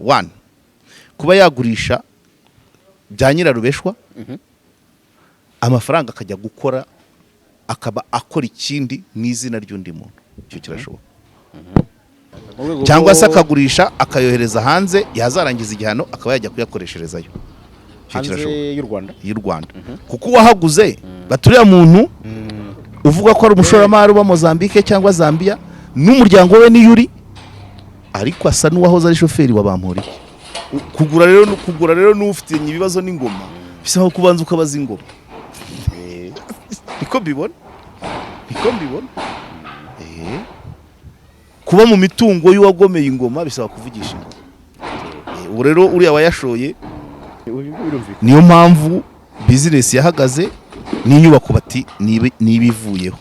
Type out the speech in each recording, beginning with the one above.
one kuba yagurisha bya nyirarubeshwa amafaranga akajya gukora akaba akora ikindi n'izina ry'undi muntu icyo kirashoboka cyangwa se akagurisha akayohereza hanze yazarangiza igihano akaba yajya kuyakoresherezayo hanze y'u Rwanda kuko uwahaguze baturiya muntu uvuga ko ari umushoromari wa Mozambique cyangwa Zambia n'umuryango we ni yuri ariko asa n'uwahoze ari shoferi wa BAMPORIKI kugura rero n'ufite ibibazo n'ingoma bisaba kubanza ukabaza ingoma niko mbibona kuba mu mitungo y'uwagomeye ingoma bisaba kuvugisha ingoma ubu rero uriya wayashoye niyo mpamvu business yahagaze n'inyubako bati nibivuyeho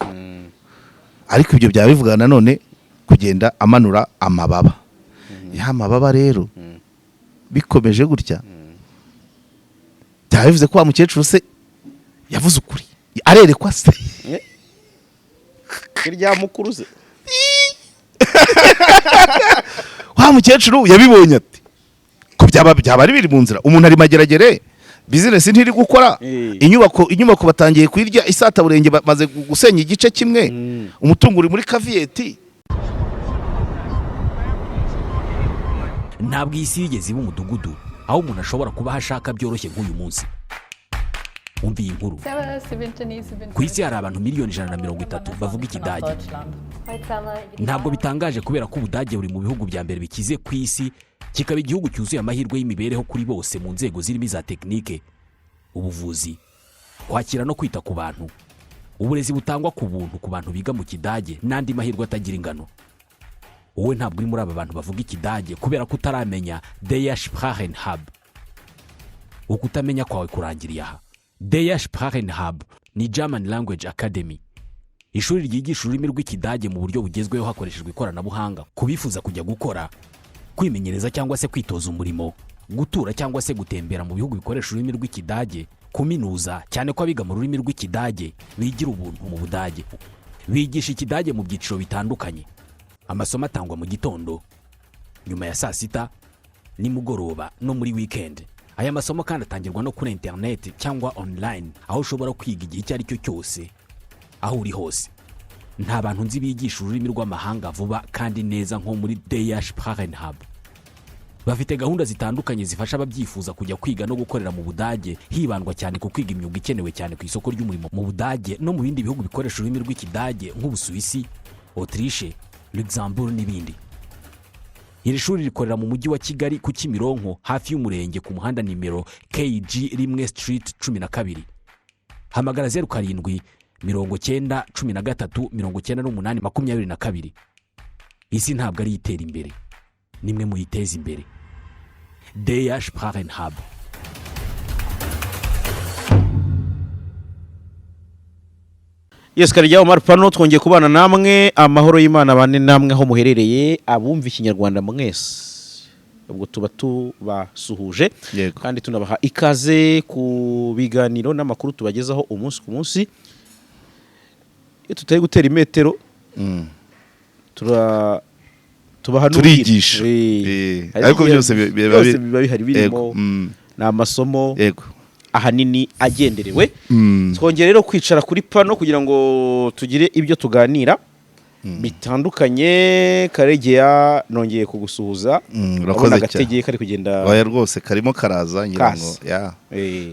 ariko ibyo byaba bivuga nanone kugenda amanura amababa ya mababa rero bikomeje gutya byaba bivuze ko wa mukecuru se yavuze ukuri arerekwa se irya mukuruze wa mukecuru yabibonye ati ko byaba ari biri mu nzira umuntu ari mageragere business ntiri gukora inyubako batangiye kwirya isata burenge bamaze gusenya igice kimwe umutungo uri muri kaviyeti ntabwo isi yigeze iba umudugudu aho umuntu ashobora kuba hashaka byoroshye nk'uyu munsi umva iyi nkuru ku isi hari abantu miliyoni 130 bavuga ikidage ntabwo bitangaje kubera ko ubudage buri mu bihugu bya mbere bikize ku isi kikaba igihugu cyuzuye amahirwe y'imibereho kuri bose mu nzego zirimo za tekinike ubuvuzi kwakira no kwita ku bantu uburezi butangwa ku buntu ku bantu biga mu kidage n'andi mahirwe atagira ingano wowe ntabwo uri muri aba bantu bavuga ikidage kubera ko utaramenya Der Sprachenhub uko utamenya kwawe kurangiriye aha Der Sprachenhub ni German Language Academy ishuri ryigisha ururimi rw'ikidage mu buryo bugezweho hakoreshejwe ikoranabuhanga kubifuza kujya gukora kwimenyereza cyangwa se kwitoza umurimo gutura cyangwa se gutembera mu bihugu bikoresha ururimi rw'ikidage kuminuza cyane ko abiga mu rurimi rw'ikidage bigira ubuntu mu Budage bigisha ikidage mu byiciro bitandukanye amasomo atangwa mu gitondo nyuma ya saa sita nimugoroba no muri weekend aya masomo kandi atangirwa no kuri internet cyangwa online aho ushobora kwiga igihe icyo ari cyo cyose aho uri hose nta bantu nzi bigisha ururimi rw'amahanga vuba kandi neza nko muri Der Sprachenhub bafite gahunda zitandukanye zifasha ababyifuza kujya kwiga no gukorera mu Budage hibandwa cyane ku kwiga imyuga ikenewe cyane ku isoko ry'umurimo mu Budage no mu bindi bihugu bikoresha ururimi rw'ikidage nk'Ubusuwisi Autriche Luxembourg n'ibindi iri shuri rikorera mu mujyi wa Kigali ku Kimironko hafi y'umurenge ku muhanda nimero KG rimwe Street 12 hamagara 07 90 13 98 22 isi ntabwo ari itera imbere nimwe muyiteza imbere Der Sprachenhub Yes Karegeya Omar Pano twongeye kubana namwe amahoro y'Imana bane namwe aho muherereye abumva ikinyarwanda mwese ubwo tuba tubasuhuje kandi tunabaha ikaze ku biganiro n'amakuru tubagezaho umunsi ku munsi tutari gutera imetero turigisha ariko byose biba bihari birimo n'amasomo ahanini agenderewe twongere rero kwicara kuri pano kugira ngo tugire ibyo tuganira bitandukanye. Karegeya nongeye kugusuhuza urakoze cyane kari kugenda oya rwose karimo karaza nyirango ya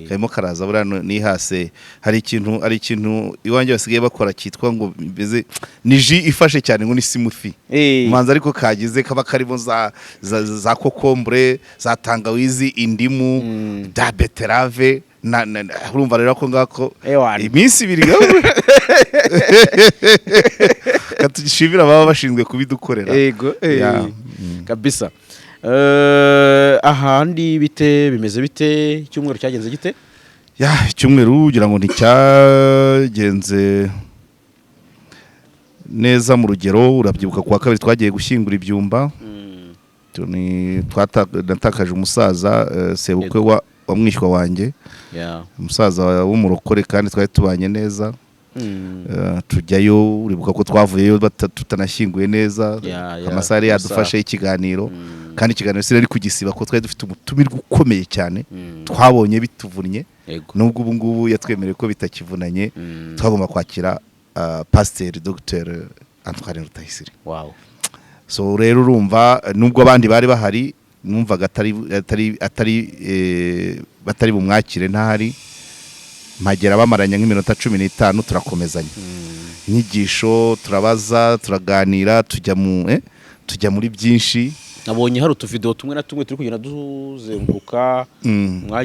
karimo karaza bura nihase hari ikintu iwanjye basigaye bakora cyitwa ngo bize niji ifashe cyane ngo ni simufi manza ariko kagize kaba karimo za kokombure za tangawizi indimu da beterave urumva rero ko ngako iminsi ibiri katugishimira baba bashinzwe kubidukorera yego kabisa. Ahandi bite bimeze bite cyumweru cyagenze gite? Cyumweru ugira ngo nticyagenze neza mu rugero urabyibuka kwa kabiri twagiye gushyingura ibyumba natakaje umusaza sebukwe wa mwishywa wanjye umusaza w'umurokore kandi twari tubanye neza tujyayo uribuka ko twavuyeyo tutanashyinguye neza amasare yadufashe ikiganiro kandi ikiganiro sire ari kugisiba ko twari dufite umutumirwa ukomeye cyane twabonye bituvunnye nubwo ubu ngubu yatwemereye ko bitakivunanye twagomba kwakira Pasteur Dr Antoine Rutayisire. Wow. So rero urumva nubwo abandi bari bahari numvaga batari bumwakire ntahari mpagera bamaranya nk'iminota 15 turakomezanya inyigisho turabaza turaganira tujya muri byinshi. Nabonye hari utuvideo tumwe na tumwe turi kugenda duzenguruka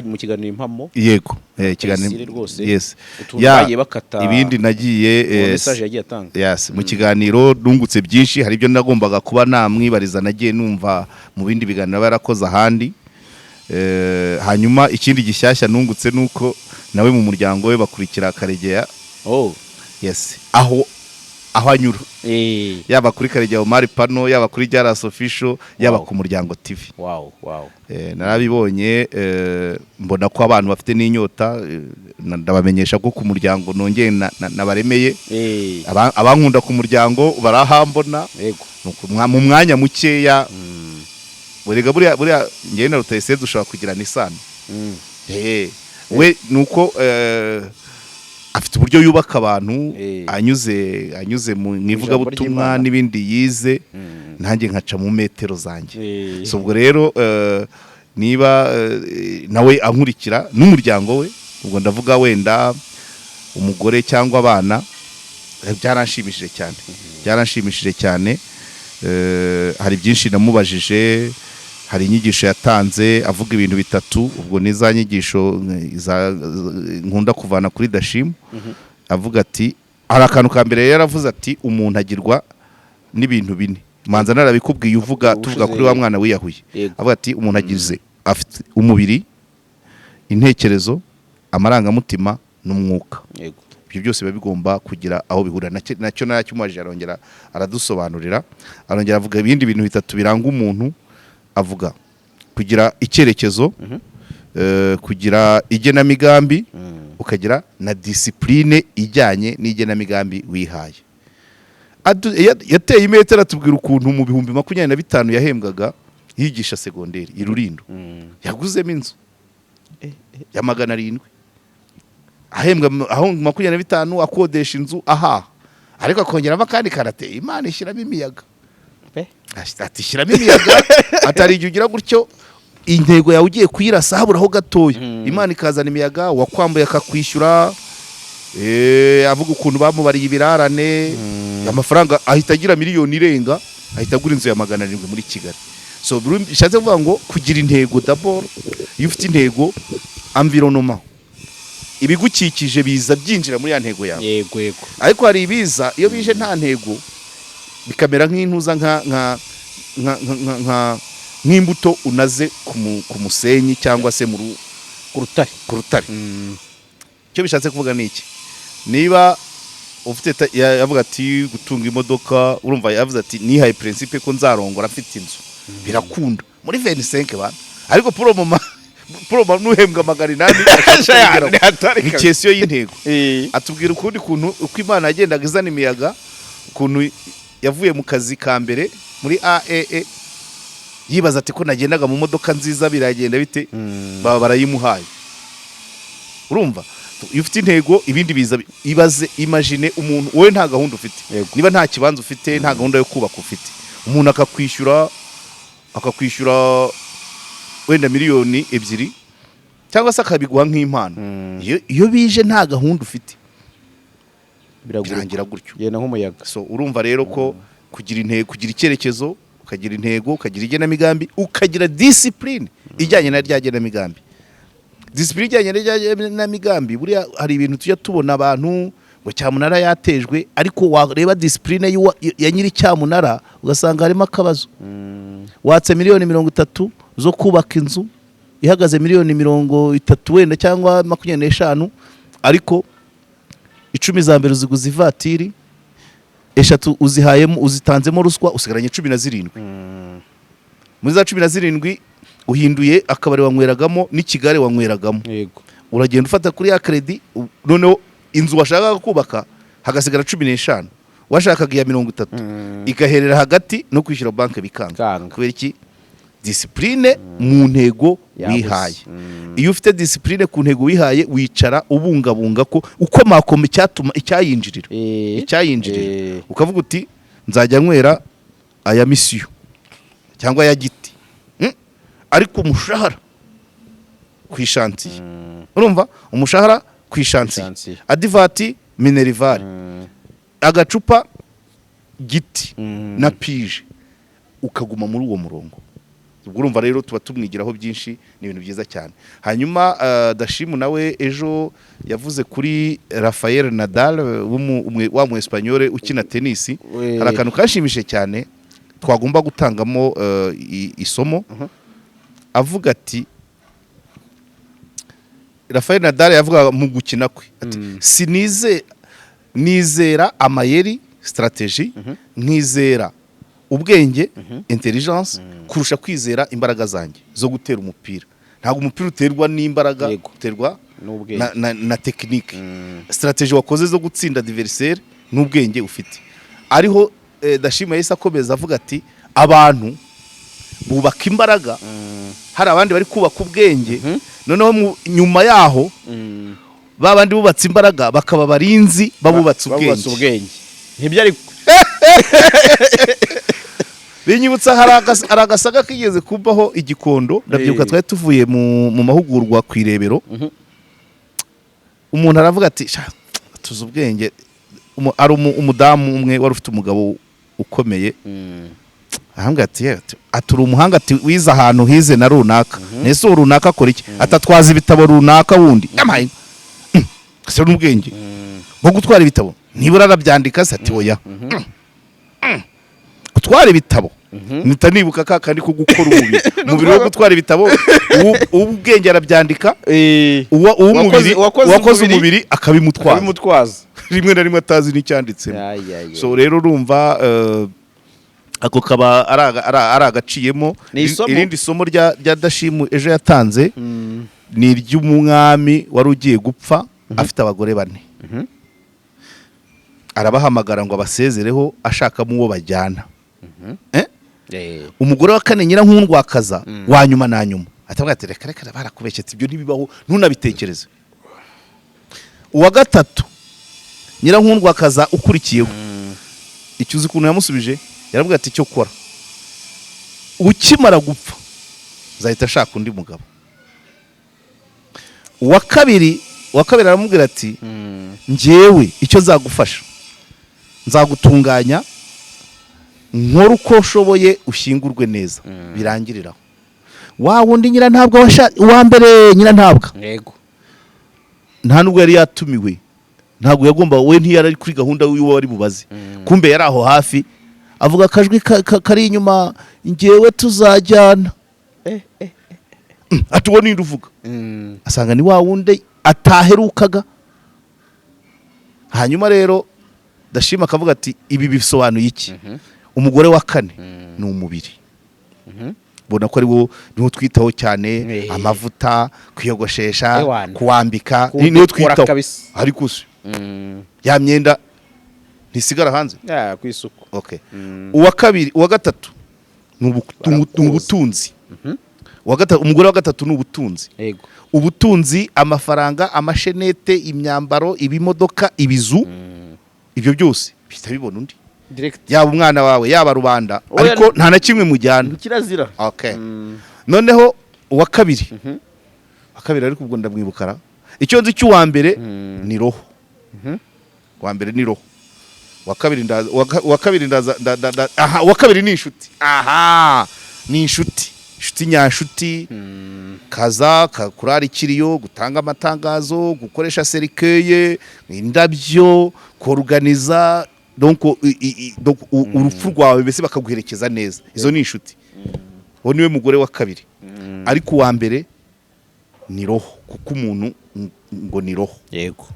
mu kiganiro impamo. Yego ikiganiro yes bagiye bakata ibindi nagiye message yagiye atanga. Yes mu kiganiro dungutse byinshi hari ibyo nagombaga kuba namwibariza nagiye numva mu bindi biganiro barakoze ahandi. Hanyuma ikindi gishyashya nungutse nuko nawe mu muryango we bakurikira Karegeya. Yes aho anyura yaba kuri Karegeya Omar Pano yaba kuri Jaras Official yaba ku Muryango TV. Wow. Narabibonye mbona ko abantu bafite n'inyota ndabamenyesha ko ku Muryango nongeye nabaremeye abankunda ku Muryango barahambona mu mwanya mukeya. Buriya ngiye na Rutayisire dushobora kugira nisano we nuko afite uburyo yubaka abantu anyuze mu nivuga butumwa n'ibindi yize nanjye nkaca mu metero zanjye. So ubwo rero niba nawe ankurikira n'umuryango we ubwo ndavuga wenda umugore cyangwa abana byaranshimishije cyane. Hari byinshi namubajije hari inyigisho yatanze avuga ibintu bitatu ubwo niza nyigisho nkunda kuvana kuri Dashim. Avuga ati hari akantu ka mbere yaravuze ati umuntu agirwa n'ibintu bine manza narabikubwiye tuvuga kuri wa mwana wiyahuye. Avuga ati umuntu agize afite umubiri intekerezo amarangamutima n'umwuka. Ibyo byose biba bigomba kugira aho bihura nacyo nacyumajije arongera aradusobanurira arongera avuga ibindi bintu bitatu biranga umuntu. Avuga kugira icyerekezo kugira igenamigambi ukagira na discipline ijyanye n'igenamigambi wihaye. Yateye imetero atubwira ukuntu mu 2025 yahembwaga yigisha segonderi i Rulindo yaguzemo inzu ya 700 ahembwa aho 25 akodesha inzu ariko akongeramo kandi karate Imana ishyiramo imiyaga atishyiramo imiyaga atari igihe ugira gutyo intego yawe ugiye kuyirasa haburaho gatoya Imana ikazana imiyaga wakwambuye akakwishyura. Avuga ukuntu bamubariye ibirarane amafaranga ahita agira miliyoni irenga ahita agura inzu ya 700 muri Kigali. So bishatse kuvuga ngo kugira intego d'abord iyo ufite intego environnement ibigukikije biza byinjira muri ya ntego yawe. Yego ariko hari ibiza iyo bije nta ntego bikamera nk'intuza nk'imbuto unaze ku musenyi cyangwa se ku rutare. Cyo bishatse kuvuga niki niba ufite yavuga ati gutunga imodoka urumva yavuze ati nihaye principe ko nzarongora afite inzu birakunda muri 25 bana ariko promo nuhembwa 800 ni question y'intego. Atubwira ukundi kuntu uko Imana yagendaga izana imiyaga kuntu yavuye mu kazi ka mbere muri AAA yibaza ati ko nagendaga mu modoka nziza biragenda bite baba barayimuhaye. Urumva iyo ufite intego ibindi biza ibaze imagine umuntu wowe nta gahunda ufite niba nta kibanza ufite nta gahunda yo kubaka ufite umuntu akakwishyura wenda miliyoni 2 cyangwa se akabiguha nk'impano. Iyo bije nta gahunda ufite birarangira gutyo yena nk'umuyaga. So urumva rero ko kugira intego kugira icyerekezo ukagira intego ukagira igenamigambi ukagira discipline ijyanye na rya genamigambi. Discipline ijyanye na rya genamigambi buriya hari ibintu tujya tubona abantu ngo cyamunara yatejwe ariko wareba discipline ya nyiri cyamunara ugasanga harimo akabazo. Watse miliyoni 30 zo kubaka inzu ihagaze miliyoni 30 wenda cyangwa 25 ariko 10 za mbere uziguza ivatiri 3 uzihayemo uzitanzemo ruswa usigaranye 17. Muri za 17 uhinduye akabari wanyweragamo n'ikigare wanyweragamo. Yego. Uragenda ufata kuri ya credit noneho inzu washaka kubaka hagasigara 15 washakaga iya 30 igaherera hagati no kwishyura banke bikanga kubera iki discipline mu ntego wihaye. Iyo ufite discipline ku ntego wihaye wicara ubungabunga ko uko makome cyatuma icyayinjirira ukavuga uti nzajya nywera aya misiyo cyangwa ya giti ariko umushahara kwishanti urumva umushahara kwishanti adivati minerivare agacupa giti na pije ukaguma muri uwo murongo. Ubwo urumva rero tuba tumwigiraho byinshi ni ibintu byiza cyane. Hanyuma Dashimu nawe ejo yavuze kuri Rafael Nadal wa mu Espanyol ukina tenisi. Hari akantu kashimishije cyane twagomba gutangamo isomo avuga ati Rafael Nadal yavuga mu gukina kwe ati nizera amayeri strategy nkizera ubwenge intelligence kurusha kwizera imbaraga zanjye zo gutera umupira. Ntabwo umupira uterwa n'imbaraga uterwa na technique strategy wakoze zo gutsinda adversaire n'ubwenge ufite. Ariho Dashima yesa akomeza avuga ati abantu bubaka imbaraga hari abandi bari kubaka ubwenge noneho nyuma yaho babandi bubatse imbaraga bakaba barinzi babubatse ubwenge ntibyari binyibutsa hari agasaga kigeze kubaho igikondo ndabyibuka twari tuvuye mu mahugurwa ku Irebero umuntu aravuga ati tuzi ubwenge ari umudamu umwe wari ufite umugabo ukomeye ahambwa ati atura umuhanga ati wiza ahantu hize na runaka nese runaka akora iki atatwaza ibitabo runaka wundi yamaye kase n'ubwenge bwo gutwara ibitabo nibura arabyandika se ati oya gutwara ibitabo nita nibuka kakandi ko gukora umubiri wo gutwara ibitabo ubwenge arabyandika wakoze umubiri akabimutwaza rimwe na rimwe atazi n'icyanditsemo. So rero urumva ako kaba ari agaciyemo. Irindi somo rya Dashimu ejo yatanze ni iry'umwami wari ugiye gupfa afite abagore 4 arabahamagara ngo abasezereho ashakamo uwo bajyana. Umugore wa 4 Nyirankundwakaza wa nyuma na nyuma atavuga ati reka barakubeketse ibyo ntibibaho ntunabitekereze. Uwa 3 Nyirankundwakaza ukurikiyeho icyo uzi kuntu yamusubije yaravuga ati cyo kora ukimara gupfa zahita ashaka undi mugabo. Uwa kabiri aramubwira ati njyewe icyo zagufasha nzagutunganya nkora uko ushoboye ushyingurwe neza birangiriraho. Wa wundi nyira ntabwo wa mbere nyira ntabwo nta nubwo yari yatumiwe ntabwo yagomba we ntiyari kuri gahunda y'uwo wari bubaze kumbe yari aho hafi avuga akajwi kari inyuma njyewe tuzajyana atuwo ninde uvuga asanga ni wa wundi ataherukaga. Hanyuma rero Dashima akavuga ati ibi bisobanuye iki? Umugore wa 4 ni umubiri bona ko ari wo niho twitaho cyane amavuta kwiyogoshesha kuwambika niho twitaho ariko ya myenda ntisigara hanze ku isuku. Okay. Uwa 2 uwa 3 ni ubutunzi. Umugore wa 3 ni ubutunzi. Ubutunzi amafaranga amashenete imyambaro ibimodoka ibizu ibyo byose bihita bibona undi yaba umwana wawe yaba rubanda ariko nta na kimwe mujyana kirazira. Okay. Noneho uwa 2 ariko ubwo ndamwibukara icyo nzi cy'uwa mbere ni roho. Wa mbere ni roho wa kabiri ni inshuti. Ni inshuti nyashuti kaza kurara ikiriyo gutanga amatangazo gukoresha serikeye indabyo koruganiza donc urupfu rwawe bese bakaguherekeza neza. Izo ni inshuti. Uwo niwe mugore wa 2 ariko uwa mbere ni roho kuko umuntu ngo ni roho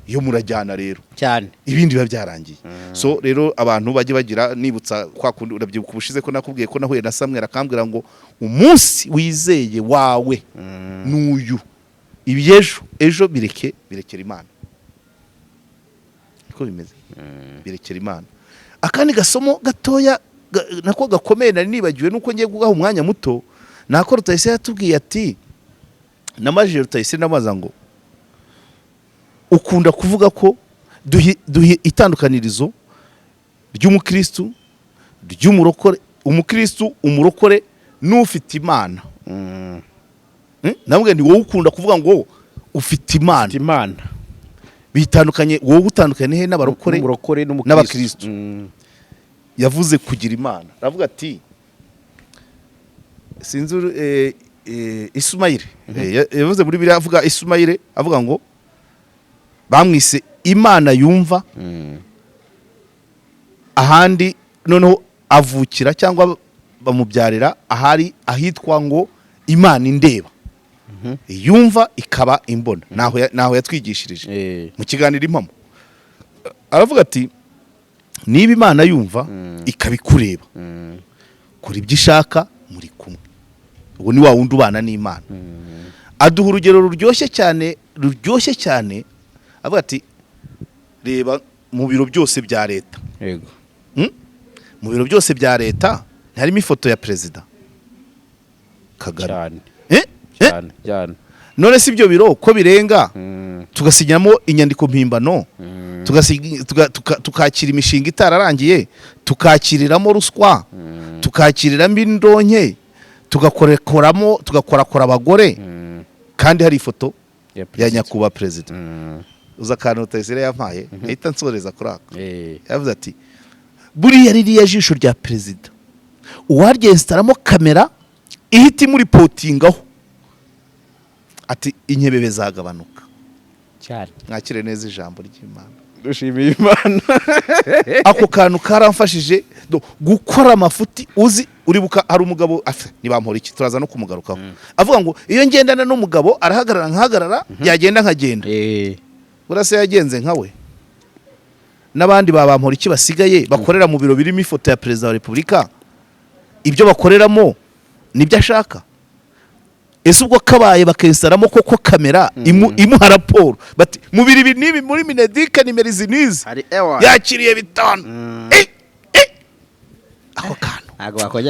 iyo murajyana rero cyane ibindi biba byarangiye. So rero abantu bajye bagira nibutsa kwa kundi urabyibuka ubushize ko nakubwiye ko nahuye na Samuel akambwira ngo umunsi wizeye wawe nuyu ibyejo ejo birekera Imana siko bimeze birekera Imana. Akandi gasomo gatoya nako gakomeye nari nibagiwe nuko ngiye kugaha umwanya muto, nako Rutayisire yatubwiye ati namajije Rutayisire namaza ngo ukunda kuvuga ko duhi itandukanirizo ry'umukristo ry'umurokore, umukristo umurokore n'ufite Imana. Nabwo ni wowe ukunda kuvuga ngo ufite Imana bitandukanye, wowe utandukanye he n'abarokore n'abakristo. Yavuze kugira Imana, aravuga ati sinzi Isumayire yavuze muri Bibiliya, avuga Isumayire avuga ngo bamwise Imana yumva, ahandi noneho avukira cyangwa bamubyarira ahari ahitwa ngo Imana indeba. Yumva ikaba imbona, naho yatwigishirije mu kiganiro impamo. Aravuga ati niba Imana yumva ikabikureba, kuri ibyo ishaka muri kumwe, ubu ni wa wundi ubana n'Imana. Aduha urugero ruryoshye cyane avuga ati reba mu biro byose bya leta, mu biro byose bya leta harimo ifoto ya perezida Kagame. None si ibyo biro ko birenga tugasinyamo inyandiko mpimbano, tukakira imishinga itararangiye, tukakiriramo ruswa, tukakiriramo indonke, tugakorakora abagore, kandi hari ifoto ya nyakubahwa perezida. Uza akantu Rutayisire yampaye ahita nsoreza kuri ako. Yavuze ati buriya ririya jisho rya perezida uwaryesitaramo kamera ihita imuripotingaho, ati inkebebe zagabanuka cyane. Mwakire neza ijambo ry'Imana, dushimiye Imana. Ako kantu karamfashije gukora amafuti. Uzi uribuka hari umugabo ni BAMPORIKI, turaza no kumugarukaho, avuga ngo iyo ngendana n'umugabo arahagarara nkahagarara, yagenda nkagenda. Burase yagenze nkawe. N'abandi ba BAMPORIKI basigaye bakorera mu biro birimo ifoto ya perezida wa Repubulika, ibyo bakoreramo nibyo ashaka. Ese ubwo kabaye bakensaramo koko kamera imuha raporo bati mubiri ibi nibi muri Minedika nimero izi nizi yakiriye bitanu. Ako kantu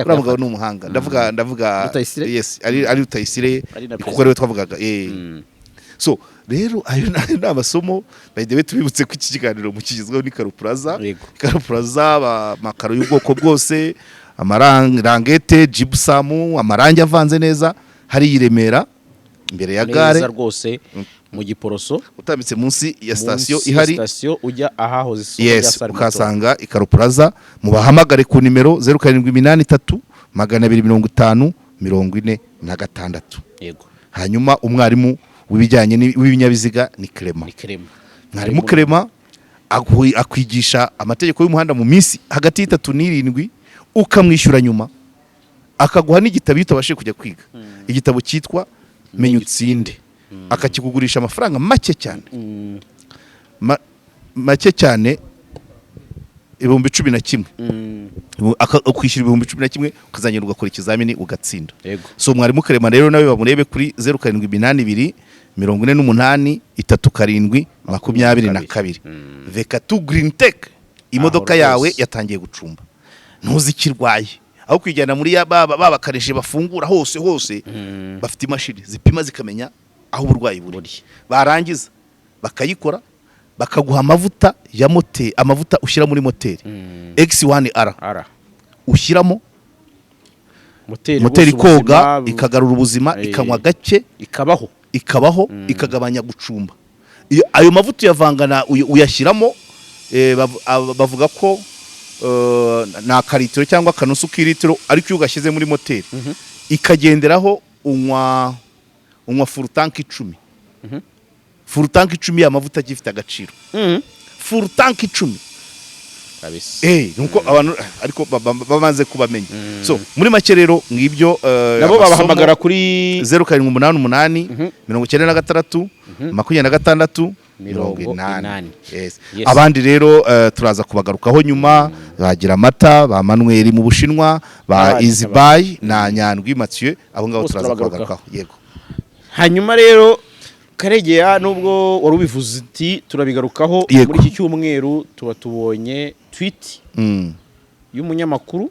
uravuga n'umuhanga, ndavuga yes ari Rutayisire kuko rero twavugaga so rero ayo ni amasomo bayidewe tubibutse ko iki kiganiro mu kigizweho ni Karupuraza amakaro y'ubwoko bwose, amarangete, gypsum, amarangi avanze neza, hari Iremera imbere ya gare rwose mu Giporoso, utambitse munsi ya station ihari, station ujya ahahoze yes, ukasanga Karupuraza. Mubahamagare ku nimero 0783 250 46. Yego. Hanyuma umwarimu w'ibijyanye n'ibinyabiziga ni Clement. Mwarimu Clement akwigisha amategeko y'umuhanda mu minsi hagati y'itatu n'irindwi, ukamwishyura nyuma akaguha n'igitabo utabashe kujya kwiga. Igitabo cyitwa Menya Utsinde, akakikugurisha amafaranga make cyane, make cyane, 11,000. Ukwishyura 11,000 ukazanyira ugakora ikizamini ugatsinda. So mwarimu Clement rero nawe bamurebe kuri 0782 48 37 22. Vekatu Green Tech, imodoka yawe yatangiye gucumba, ntuzikirwaye aho kwijyana muri babakareshe bafungura hose bafite imashini zipima zikamenya aho uburwayi buri, barangiza bakayikora, bakaguha amavuta ya moteri, amavuta ushyira muri moteri X1R ushyiramo moteri koga ikagarura ubuzima, ikanywa gake, ikabaho ikagabanya gucumba. Ayo mavuta uyavangana uyashyiramo, bavuga ko na karitiro cyangwa kanusu k'ilitiro, ariko iyo ugashyize muri moteri ikagenderaho unywa full tank 10. Full tank 10 y'amavuta gifite agaciro. Full tank 10 kabisa. Nuko abantu ariko bamaze kubamenya. So muri make rero ngibyo nabo babahamagara kuri 0788 96 26 80. Yes. Abandi rero turaza kubagarukaho nyuma, bagira amata ba Manuel mu Bushinwa, ba Easybuy na Nyandwi Mathieu, abo ngabo turaza kubagarukaho. Yego. Hanyuma rero Karegeya nubwo wari ubivuze uti turabigarukaho muri iki cyumweru tuba tubonye tweet y'umunyamakuru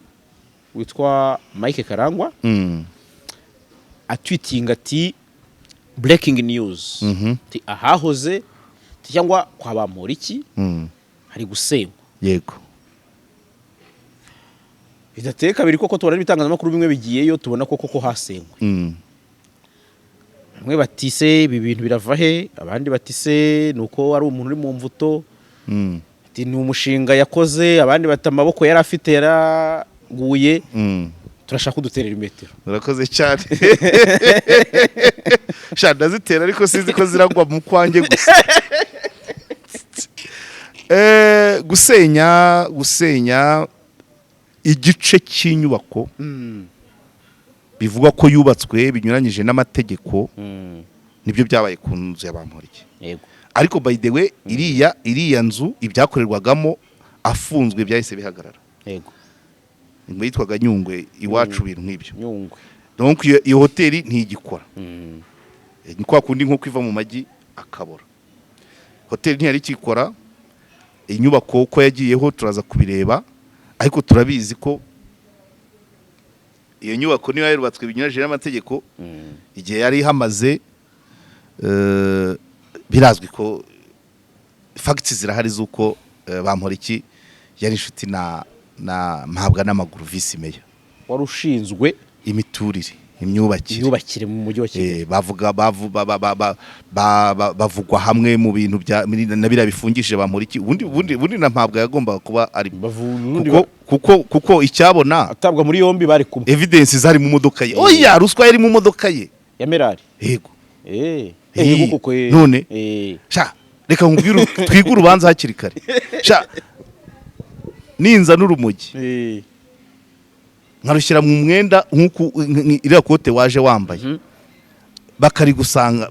witwa Mike Karangwa atwitinga ati breaking news ahahoze cyangwa kwa Bamporiki hari gusenywa. Yego. Bidateka biri koko tubona ibitangazamakuru bimwe bigiyeyo tubona koko hasenywa. Bamwe batise ibi bintu birava he, abandi batise nuko ari umuntu uri mu mvuto. Ati ni umushinga yakoze, abandi bata amaboko yari afite yaraguye. Turashaka kuduterera imetero. Urakoze cyane. Shanda zitera ariko sizi ko ziragwa mu kwange gusa. Gusenya igice cy'inyubako bivuga ko yubatswe binyuranyije n'amategeko nibyo byabaye ku nzu ya Bamporiki. Yego. Ariko by the way iriya nzu ibyakorerwagamo afunzwe byahise bihagarara. Yego. Ngo yitwaga Nyungwe iwacu bintu nk'ibyo. Nyungwe. Donc iyo hoteli ntigikora. Ni kwa kundi nko kwiva mu maji akabora. Hoteli ntiyari ikikora. Inyubako uko yagiyeho turaza kubireba ariko turabizi ko iyo nyubako niyo yarubatswe binyuranyije n'amategeko igihe yari hamaze birazwi ko facts zirahari zuko Bamporiki yari inshuti na mpabwa n'amaguru vice mayor wari ushinzwe imiturire imyubakire mu mujyi wa Kigali. Bavugwa hamwe mu bintu nabira bifungishije Bamporiki ubundi na mpabwa yagomba kuba ari kuko icyabona atabwa muri yombi bari kumwe evidence zari mu modoka ye. Oya ruswa yari mu modoka ye ya Merari. Yego. Yego kuko none sha reka nkubwire twiga urubanza hakiri kare sha ninza n'urumogi nkarushyira mu mwenda nkuko iriya kote waje wambaye bakari gusanga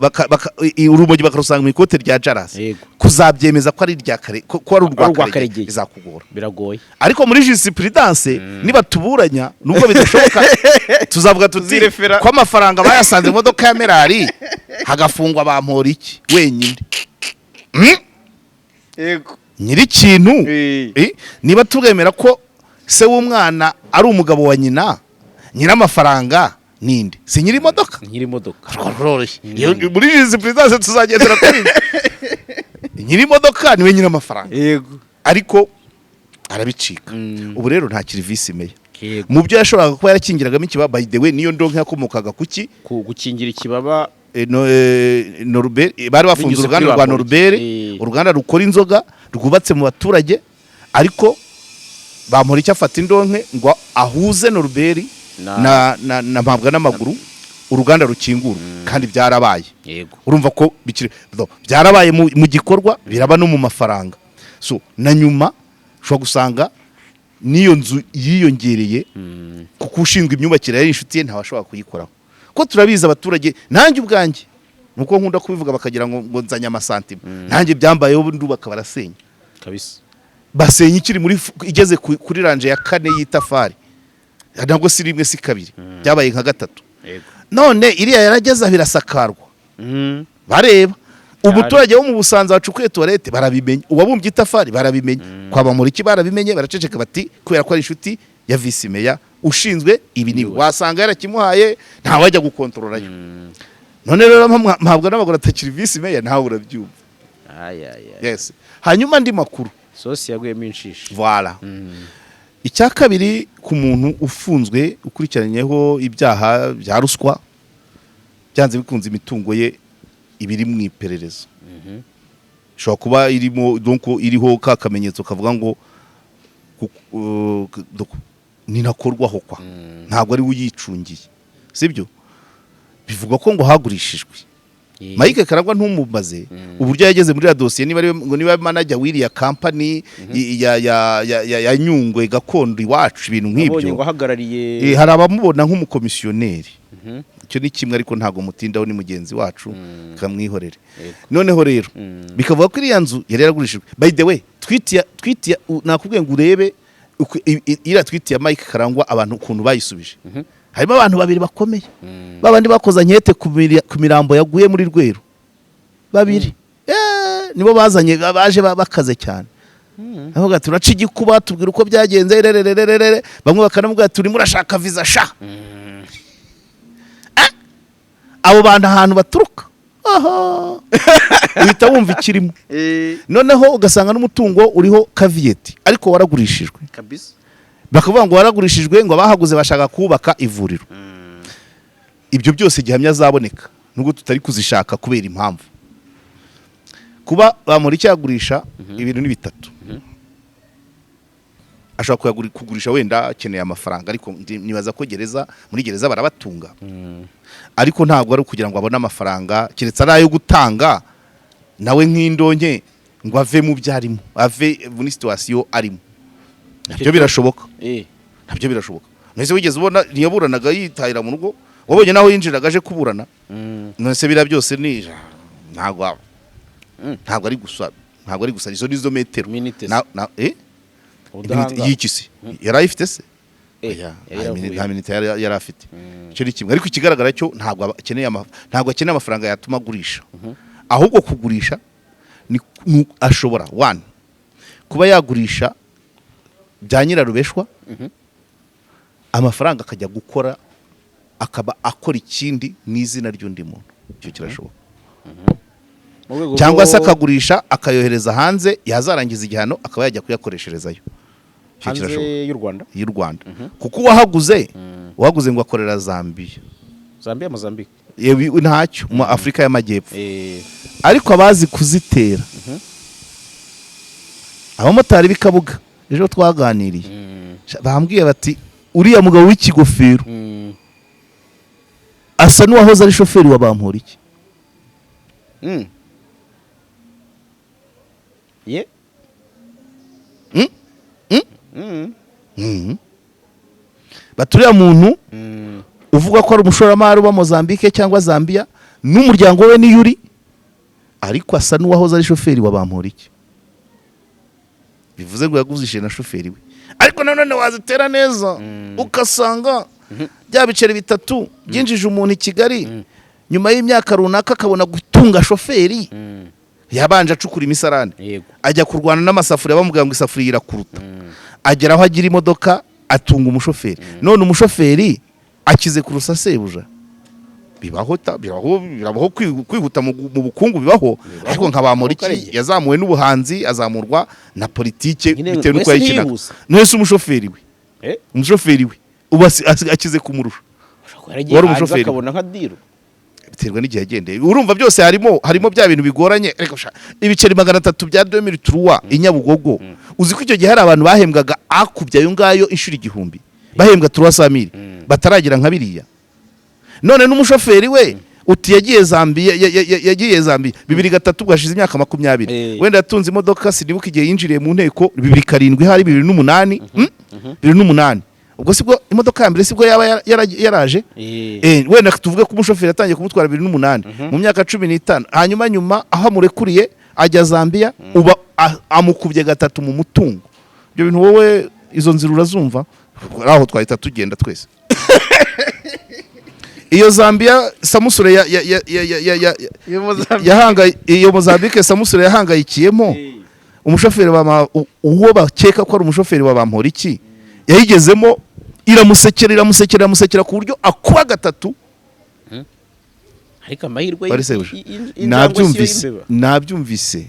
urumogi bakarusanga mu ikote rya Jarasi kuzabyemeza ko ari rya kare ko ari urwa Karegeya bizakugora biragoye. Ariko muri jurisprudence niba tuburanya nubwo bidashoboka tuzavuga tuti ko amafaranga bayasanze imodoka ya Merari hagafungwa Bamporiki wenyine. Yego. Nyiri kintu niba turemera ko se w'umwana ari umugabo wa nyina nyiramafaranga ninde si nyiri imodoka muri izi presidence tuzagendera kuri nyiri imodoka niwe nyiramafaranga. Yego. Ariko arabicika ubu rero nta serivisi meya mu byo yashoboraga kuba yarakingiragamo ikibaba by the way niyo ndonke yakomokaga kuki gukingira ikibaba Norbert bari bafunze uruganda rwa Norbert uruganda rukora inzoga rwubatse mu baturage ariko Bamporiki afata indonke ngo ahuze Norbert na mpabwa n'amaguru uruganda rukingura kandi byarabaye. Yego. Urumva ko byarabaye mu gikorwa biraba no mu mafaranga. So na nyuma shobora gusanga niyo nzu yiyongereye kuko ushinzwe imyubakire yari inshuti ye ntawashobora kuyikoraho ko turabiza abaturage nanjye ubwanjye nuko nkunda kubivuga bakagira ngo nzanya amasantima nanjye byambayeho ndubaka barasenya kabisa basenya ikiri muri igeze kuri ranje ya 4 y'itafari ntabwo si rimwe si kabiri byabaye nka gatatu. None iriya yarageza birasakarwa bareba umuturage wo mu Busanza wacukuye toilette barabimenya uwabumbye itafari barabimenya kwa Bamporiki barabimenye baraceceka bati kubera ko ari inshuti ya vice mayor ushinzwe ibi ni wasanga yarakimuhaye nta wajya gukontrolayo. None rero mpabwa n'abagora atakiri vice mayor ntawe urabyumva. Yes. Hanyuma ndi makuru sosi yaguyemo inshishi. Voilà. Icya kabiri ku muntu ufunzwe ukurikiranyeho ibyaha bya ruswa byanze bikunze imitungo ye ibiri mu iperereza. Shobora kuba irimo donc iriho ka kamenyetso kavuga ngo ninakorwaho kwa ntabwo ari uyicungiye sibyo bivuga ko ngo hagurishijwe. Mike Karangwa ntumubaze uburyo yageze muri dosiye niba manager w'iriya company ya Nyungwe gakondo iwacu ibintu nk'ibyo ngo hagarariye hari abamubona nk'umukomisiyoneri. Icyo ni kimwe ariko ntago mutindaho ni mugenzi wacu kamwihorere. Noneho rero bikavuga ko iriya nzu yari yaragurishijwe. By the way tweet nakubwiye ngo urebe ira tweet ya Mike Karangwa abantu ukuntu bayisubije. Harimo abantu babiri bakomeye babandi bakoza nkete ku mirambo yaguye muri Rweru babiri nibo bazanye baje bakaze cyane avuga turaca igikuba tubwira uko byagenze bamwe bakanamubwira turi murashaka visa sha abo bantu ahantu baturuka uhita wumva ikirimo noneho ugasanga n'umutungo uriho kaviyeti ariko waragurishijwe kabisa bakavuga ngo waragurishijwe ngo abahaguze bashaka kubaka ivuriro ibyo byose gihamya azaboneka nubwo tutari kuzishaka kubera impamvu kuba Bamporiki yagurisha ibintu ni bitatu ashobora kugurisha wenda akeneye amafaranga ariko nibaza ko muri gereza barabatunga ariko ntabwo ari kugira ngo abone amafaranga keretse ari ayo gutanga nawe nk'indonke ngo ave mu byarimo ave muri situation arimo nabyo birashoboka nabyo birashoboka nese wigeze ubona ntiyaburanaga yitahira mu rugo wabonye naho yinjiraga aje kuburana nese bira byose ni ntabwo ari gusa izo nizo metero yikisi yarayifite se nta minute yari afite icyo ni kimwe ariko ikigaragara cyo ntabwo akeneye amafaranga yatuma agurisha ahubwo kugurisha ashobora kuba yagurisha bya nyirarubeshwa amafaranga akajya gukora akaba akora ikindi n'izina ry'undi muntu icyo kirashoboka cyangwa se akagurisha akayohereza hanze yazarangiza igihano akaba yajya kuyakoresherezayo hanze y'u Rwanda kuko uwahaguze ngo akorera Zambia Mozambique ntacyo mu Afurika y'Amajyepfo ariko abazi kuzitera abamotari b'ikabuga ejo twaganiriye bambwiye bati uriya mugabo w'ikigofero asa n'uwahoze ari shoferi wa Bamporiki baturiya muntu uvuga ko ari umushoramari wa Mozambique cyangwa Zambia n'umuryango we ni yuri ariko asa n'uwahoze ari shoferi wa Bamporiki bivuze ngo yaguzishije na shoferi we ariko nanone wazitera neza ukasanga bya biceri bitatu byinjije umuntu i Kigali nyuma y'imyaka runaka akabona gutunga shoferi yabanje acukura imisarane ajya kurwana n'amasafuriya bamubwira ngo isafuriya irakuruta agera aho agira imodoka atunga umushoferi none umushoferi akize kurusa sebuja birabaho kwihuta mu bukungu bibaho ariko nka Bamporiki yazamuwe n'ubuhanzi azamurwa na politike bitewe n'uko yayikinaga nese umushoferi we uba akize kumurusha wari umushoferi akabona nka diro biterwa n'igihe yagendeye urumva byose harimo bya bintu bigoranye ariko ibiceri 300 bya 2003 inyabugogo uzi ko icyo gihe hari abantu bahembwaga akubya ayo ngayo inshuro 1000 bahembwa 300,000 bataragira nka biriya none n'umushoferi we uti yagiye Zambia 2003 bwashize imyaka 20 wenda yatunze imodoka sinibuka igihe yinjiriye mu nteko 2007 hari 2008 ubwo sibwo imodoka ya mbere sibwo yaba yaraje wenda tuvuge ko umushoferi yatangiye kumutwara 2008 mu myaka 15 hanyuma aho amurekuriye ajya Zambia uba amukubye gatatu mu mutungo ibyo bintu wowe izo nzira urazumva aho twahita tugenda twese iyo Zambia Samusure iyo Mozambique Samusure yahangayikiyemo umushoferi uwo bakeka ko ari umushoferi wa Bamporiki yayigezemo iramusekera ku buryo akuba gatatu ariko amahirwe nabyumvise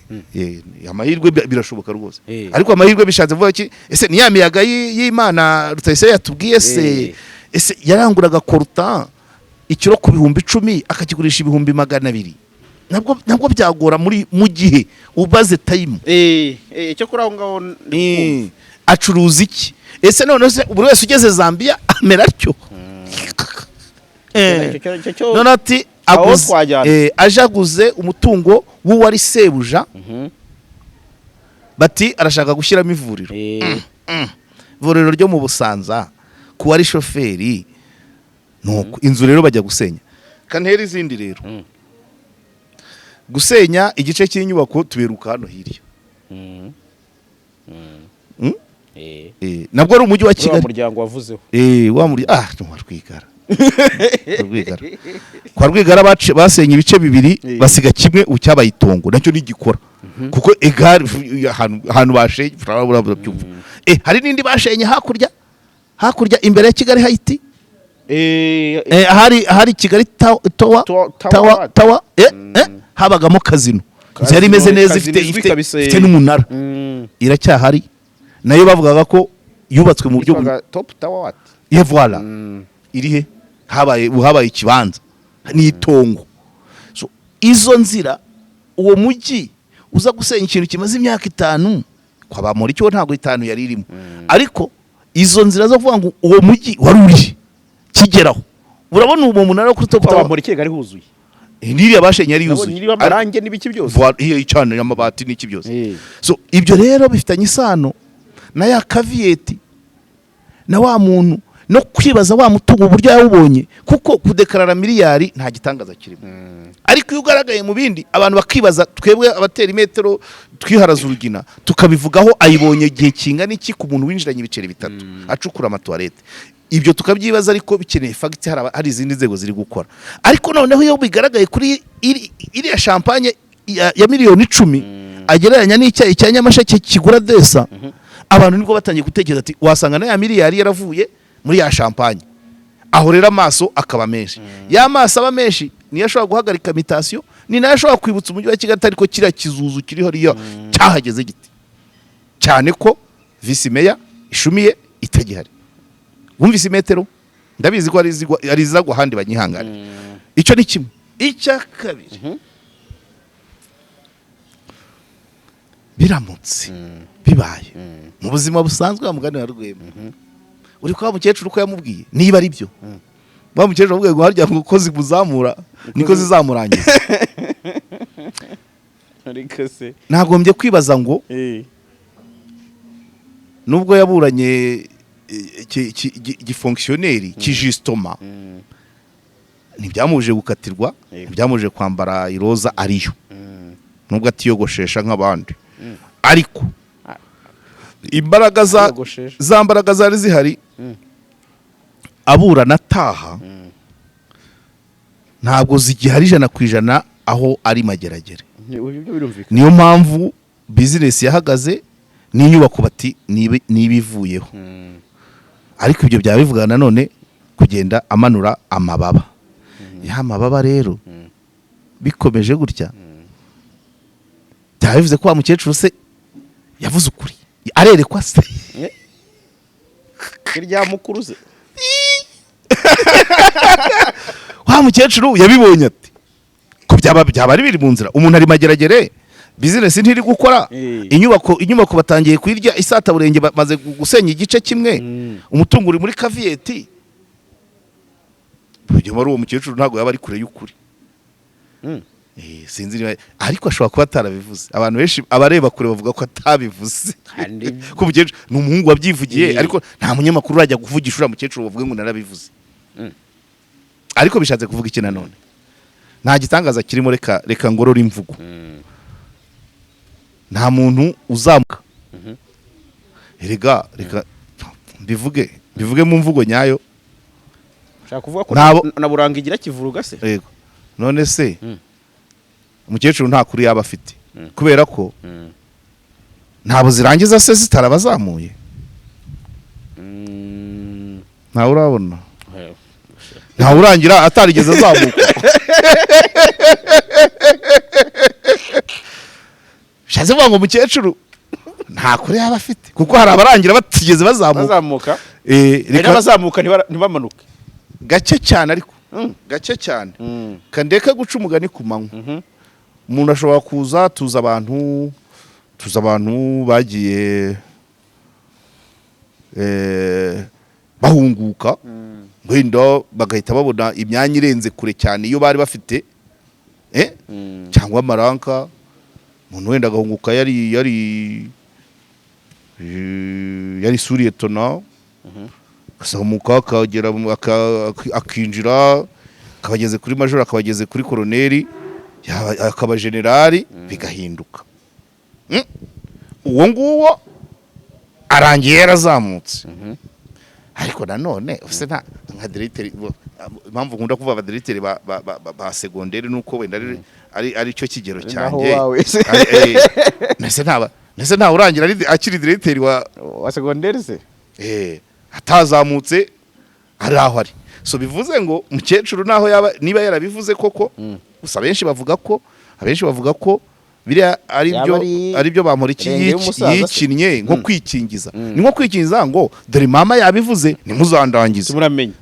amahirwe birashoboka rwose ariko amahirwe bishatse vuga ki ese ni ya miyaga y'Imana Rutayisire yatubwiye ese yaranguraga koruta ikiro ku 10,000 akakigurisha 200,000 nabwo byagora mu gihe ubaze time cyo kuri aho ngaho acuruza iki ese none se buri wese ugeze Zambia amera atyo none ati ajaguze umutungo w'uwari sebuja bati arashaka gushyiramo ivuriro ivuriro ryo mu Busanza ku wari shoferi nuko inzu rero bajya gusenya kantera izindi rero gusenya igice cy'inyubako tuberuka hano hirya nabwo ari umujyi wa Kigali umuryango wavuzeho wa muri ntiwarwigara kwa Rwigara basenye ibice bibiri basiga kimwe ucyabaye itongo nacyo nigikora kuko egari ahantu bashenye urabyumva hari nindi bashenye hakurya imbere ya Kigali Haiti hari Kigali tawa habagamo kazino yari imeze neza ifite n'umunara iracyahari nayo bavugaga ko yubatswe mu buryo top tower voilà irihe habaye ikibanza n'itongo so izo nzira uwo mujyi uza gusenya ikintu kimaze imyaka 5 kwa BAMPORIKI cyo ntago 5 yari irimo ariko izo nzira zo kuvuga ngo uwo mujyi waruri kigeraho urabona uwo munara kuri top tower BAMPORIKI gari huzuye ndiri yabashenye ari yuzuye niri amarange n'ibiki byose iyo icana y'amabati n'iki byose so ibyo rero bifitanye isano na ya caveat na wa muntu no kwibaza wa mutungo uburyo yawubonye kuko kudekarara miliyari nta gitangaza kirimo ariko iyo ugaragaye mu bindi abantu bakibaza twebwe abatera imetero twiharaza urugina tukabivugaho ayibonye gihe kingana iki ku muntu winjiranye ibiceri bitatu acukura amatoilette ibyo tukabyibaza ariko bikeneye fact hari izindi nzego ziri gukora ariko noneho iyo bigaragaye kuri iriya champagne ya miliyoni 10 agereranya n'icyayi cya Nyamasheke kigura desa abantu nibwo batangiye gutekereza ati wasanga na ya miliyari yaravuye muri ya champagne aho rero amaso akaba menshi ya maso aba menshi niyo ashobora guhagarika imitation ni nayo ashobora kwibutsa umujyi wa Kigali ariko kira kizuzu kiri hariya cyahageze giti cyane ko vice mayor ishumiye itagihari wumvise metero ndabizi ko ari izagwa handi banyihangana icyo ni kimwe icya kabiri biramutse bibaye mu buzima busanzwe bamugana Rwema uri kwa mukecuru ko yamubwiye niba ari byo ba mukecuru avuga ngo harya ngo kozi kuzamura niko zizamurangiza ariko se nagombye kwibaza ngo nubwo yaburanye gifonctionnaire kijistoma ntibyamuje gukatirwa ntibyamuje kwambara iroza ariyo nubwo atiyogoshesha nk'abandi ariko imbaraga za mbaraga zari zihari aburana ataha ntabwo zigihari 100% aho ari mageragere niyo mpamvu business yahagaze n'inyubako bati nibivuyeho ariko ibyo byaba bivuga nanone kugenda amanura amababa ya mababa rero bikomeje gutya byabivuze ko wa mukecuru se yavuze ukuri arerekwa se kirya mukuru se wa mukecuru yabibonye ati ko byaba ari biri mu nzira umuntu ari mageragere business ntiri gukora inyubako batangiye kwirya isata burenge bamaze gusenya igice kimwe umutungo uri muri caveat buryo muri uwo mukecuru ntago yaba ari kure y'ukuri sinzi ariko ashobora kuba atarabivuze abantu benshi abareba kure bavuga ko atabivuze ko mukecuru ni umuhungu wabyivugiye ariko nta munyamakuru urajya kuvugisha ura mukecuru bavuga ngo narabivuze ariko bishatse kuvuga iki nanone nta gitangaza kirimo reka ngorora imvugo nta muntu uzamuka reka bivuge mu mvugo nyayo shaka kuvuga ko naburanga igira kivuruga se yego none se umukecuru nta kuri yaba afite kubera ko ntabo zirangiza se zitarabazamuye ntawe urabona ntawe urangira atarigeze azamuka shaze vuga ngo umukecuru nta kuri yaba afite kuko hari abarangira batigeze bazamuka reka bazamuka ntibamanuke gake cyane ariko gake cyane kandeka guca umugani ku manywa umuntu ashobora kuza tuza abantu bagiye bahunguka wenda bagahita babona imyanya irenze kure cyane iyo bari bafite cyangwa amaranka umuntu wenda agahunguka yari suriye tona akazamuka akagera akinjira akabageze kuri major akabageze kuri koloneli akaba generali bigahinduka uwo nguwo arangiye yarazamutse ariko nanone ufise nka directeur impamvu nkunda kuvuga aba directeur ba secondaire nuko wenda ari cyo kigero cyanjye nese nta urangira akiri directeur wa secondaire se atazamutse ari aho ari so bivuze ngo mukecuru naho yaba niba yarabivuze koko gusa benshi bavuga ko biriya ari byo Bamporiki yikinnye nko kwikingiza ni nko kwikingiza ngo dore mama yabivuze nimuzandangize muramenye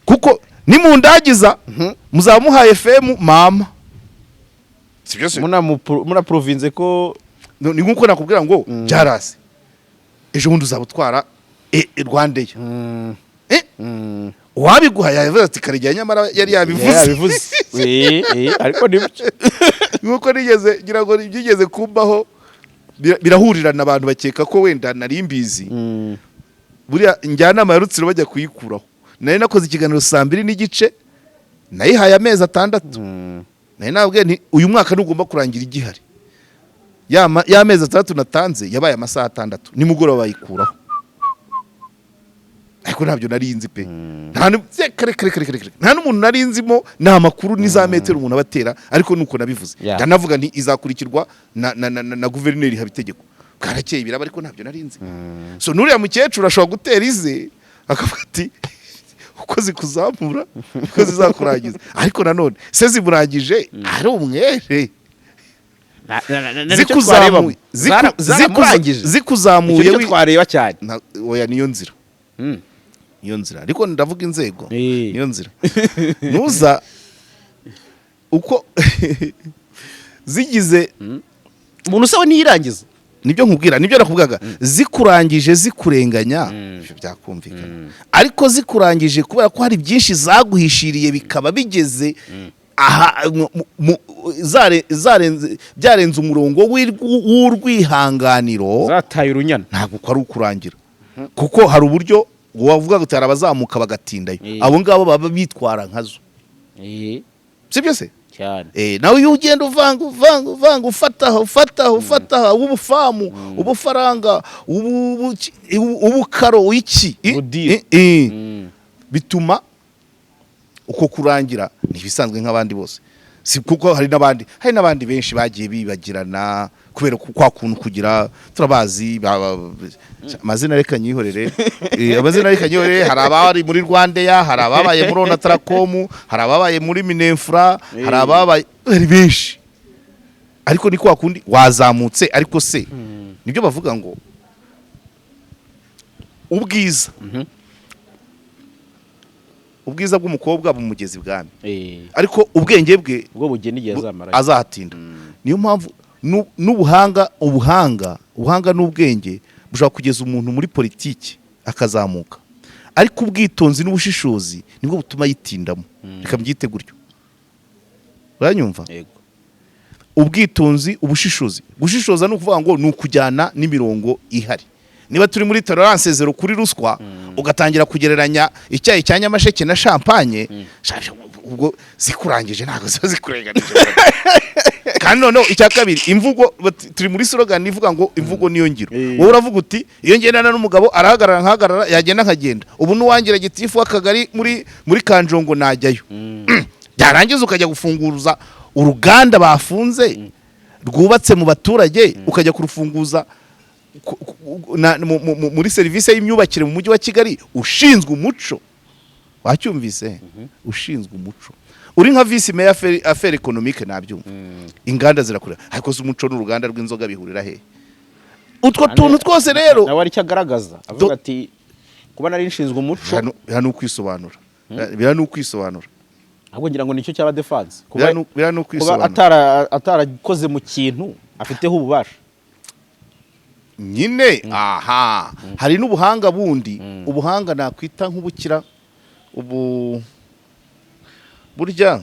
kuko nimundagiza muzamuhaye FM mama sibyo se muna province ko ni nkuko nakubwira ngo byarase ejo bundi uzabutwara Rwandeya wabiguha yavuze ati Karegeya nyamara yari yabivuze ariko nibyo nkuko nigeze ngira ngo byigeze kumbaho birahurirana abantu bakeka ko wenda nari mbizi buriya njyanama ya Rutsiro bajya kuyikuraho nari nakoze ikiganiro 2:30 nayihaye amezi 6 nari nabwiye nti uyu mwaka ntugomba kurangira igihari ya mezi 3 natanze yabaye amasaha 6 nimugoroba bayikuraho ariko ntabyo narinzi pe nta n'umuntu narinzimo nta makuru n'iza metero umuntu abatera ariko nuko nabivuze ndanavuga nti izakurikirwa na guverineri habitegeko bwarakeye biraba ariko ntabyo narinzi so nuriya mukecuru ashobora gutera ize akavuga ati uko zikuzamura uko zizakurangiza ariko nanone se ziburangije ari umwere zikuzamuye icyo twareba cyane oya niyo nzira ariko ndavuga inzego niyo nzira nuza uko zigize umuntu usawe niyirangiza nibyo nkubwira nibyo nakubwaga zikurangije zikurenganya byakumvikana ariko zikurangije kubera ko hari byinshi zaguhishiriye bikaba bigeze aha byarenze umurongo w'urwihanganiro zataye urunyana ntabwo ko ari ukurangira kuko hari uburyo wavuga ngo abazamuka bagatindayo abo ngabo baba bitwara nkazo sibyo se cyane nawe iyo ugenda uvanga ufataho ubufamu ubufaranga ubukaro iki bituma uko kurangira ntibisanzwe nk'abandi bose si kuko hari n'abandi benshi bagiye bibagirana kubera kwa kuntu kugira turabazi amazina reka nyihorere hari abari muri Rwandeya hari ababaye muri Onatracom hari ababaye muri Minefra hari ababaye benshi ariko ni kwa kundi wazamutse ariko se nibyo bavuga ngo ubwiza bw'umukobwa bumugezi bwami ariko ubwenge bwe ubwo bugeni igihe azahatinda niyo mpamvu ubuhanga n'ubwenge bushobora kugeza umuntu muri politiki akazamuka ariko ubwitonzi n'ubushishozi nibwo butuma yitindamo reka mbyite gutyo uranyumva ubwitonzi ubushishozi gushishoza ni ukuvuga ngo ni ukujyana n'imirongo ihari niba turi muri tolerance zero kuri ruswa ugatangira kugereranya icyayi cya Nyamasheke na champagne ubwo zikurangije ntago ziba zikurenganije kandi noneho icya kabiri imvugo turi muri slogan ivuga ngo imvugo niyo ngiro wowe uravuga uti iyo ngendana n'umugabo arahagarara nkahagarara yagenda nkagenda ubu nuwangira gitifu w'akagari muri Kanjongo najyayo byarangiza ukajya gufunguruza uruganda bafunze rwubatse mu baturage ukajya kurufunguza muri serivisi y'imyubakire mu mujyi wa Kigali ushinzwe umuco wacyumvise ushinzwe umuco uri nka vice mayor affaire économique nabyumva inganda zirakurira ariko umuco n'uruganda rw'inzoga bihurira he utwo tuntu twose rero nawe ari cyagaragaza avuga ati kuba nari nshinzwe umuco bira no kwisobanura ahubwo ngira ngo nicyo cyaba defense bira no kwisobanura atarakoze mu kintu afiteho ububasha nyine hari n'ubuhanga bundi ubuhanga nakwita nk'ubukira burya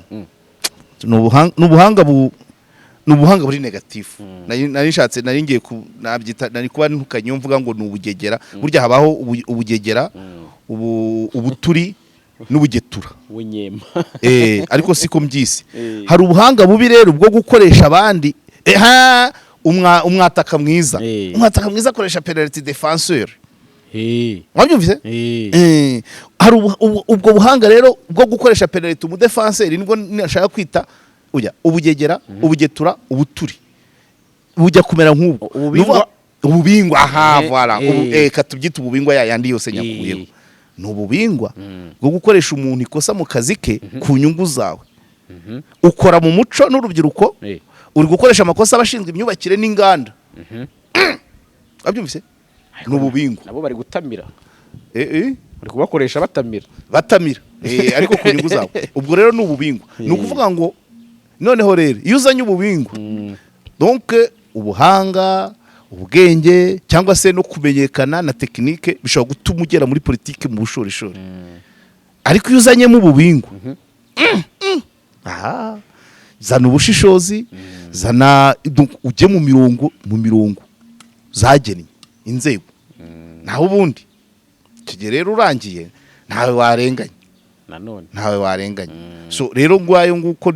n'ubuhanga buri negatifu nari ngiye nabyita nari kuba ntukanye mvuga ngo ni ubugegera burya habaho ubugegera ubuturi n'ubugetura ubunyema ariko siko mbyise hari ubuhanga bubi rero bwo gukoresha abandi umwataka mwiza akoresha penalty defenseur wabyumvise hari ubwo buhanga rero bwo gukoresha penalty mu defenseur nibwo nashaka kwita ubugegera ubugetura ubuturi bujya kumera nk'ubwo ububingwa voilà katubyita ububingwa yandi yose nyakuyeho ni ububingwa bwo gukoresha umuntu ikosa mu kazi ke ku nyungu zawe ukora mu muco n'urubyiruko uri gukoresha amakosa abashinzwe imyubakire n'inganda abyumvise ni ububingwa nabo bari gutamira bari kubakoresha batamira ariko ku nyungu zawe ubwo rero ni ububingwa ni ukuvuga ngo noneho rero iyo uzanye ububingwa donc ubuhanga ubwenge cyangwa se no kumenyekana na tekinike bishobora gutuma ugera muri politike mu bushorishori ariko iyo uzanyemo ububingwa zana ubushishozi zana ujye mu mirongo zagennye inzego naho ubundi icyo rero urangiye ntawe warenganye so rero ngwayo nguko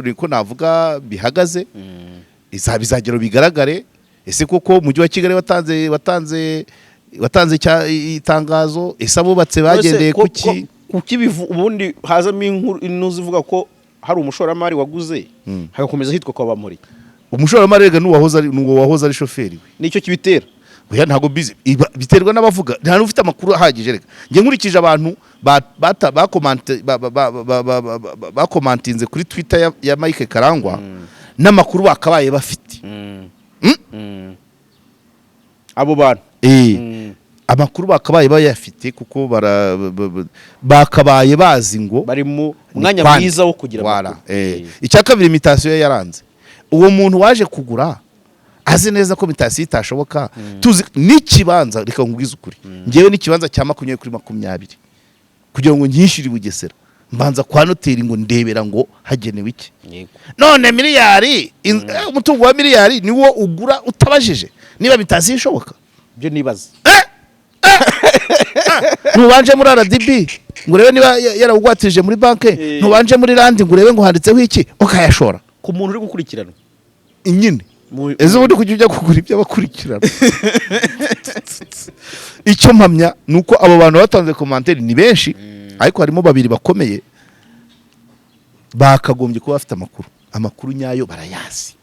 niko navuga bihagaze bizagero bigaragare ese koko umujyi wa Kigali watanze itangazo ese abubatse bagendeye kuki ubundi hazamo inkuru zivuga ko hari umushoramari waguze hagakomeza hitwa kwa Bamporiki umushoramari rega n'uwahoze ari shoferi we nicyo kibitera oya ntago biterwa n'abavuga nta n'ufite amakuru ahagije rega nge nkurikije abantu bakomantinze kuri Twitter ya Mike Karangwa n'amakuru bakabaye bafite abo bantu amakuru bakabaye bayafite kuko bakabaye bazi ngo bari mu mwanya mwiza wo kugira amakuru icya kabiri imitation yaranze uwo muntu waje kugura azi neza ko imitation itashoboka tuzi n'ikibanza reka nkubwize ukuri ngewe n'ikibanza cya 20 kuri 20 kugira ngo nyishiri Bugesera mbanza kwa noteri ngo ndebera ngo hagenewe iki none miliyari umutungo wa miliyari niwo ugura utabajije niba bitazi ishoboka byo nibaza ntubanje muri RDB ngo urebe niba yarawugwatije muri banke ntubanje muri Randi ngo urebe ngo handitseho iki ukayashora ku muntu uri gukurikirana inyine ezo ubundi kujya kugura ibyo bakurikirana icyo mpamya nuko abo bantu batanze commentaire ni benshi ariko harimo babiri bakomeye bakagombye kuba bafite amakuru nyayo barayazi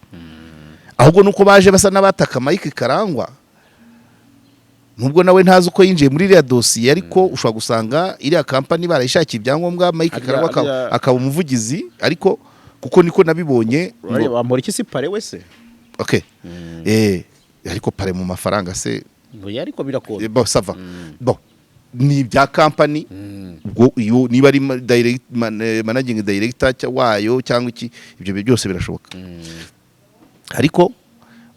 ahubwo nuko baje basa n'abataka Mike Karangwa nubwo nawe ntazi uko yinjiye muri iriya dosiye ariko ushobora gusanga iriya company barayishakiye ibyangombwa Mike Karangwa akaba umuvugizi ariko kuko niko nabibonye Bamporiki si pare wese okay ariko pare mu mafaranga se ariko birakora bon ça va bon ni bya company ubwo iyo niba ari managing director wayo cyangwa iki ibyo byose birashoboka ariko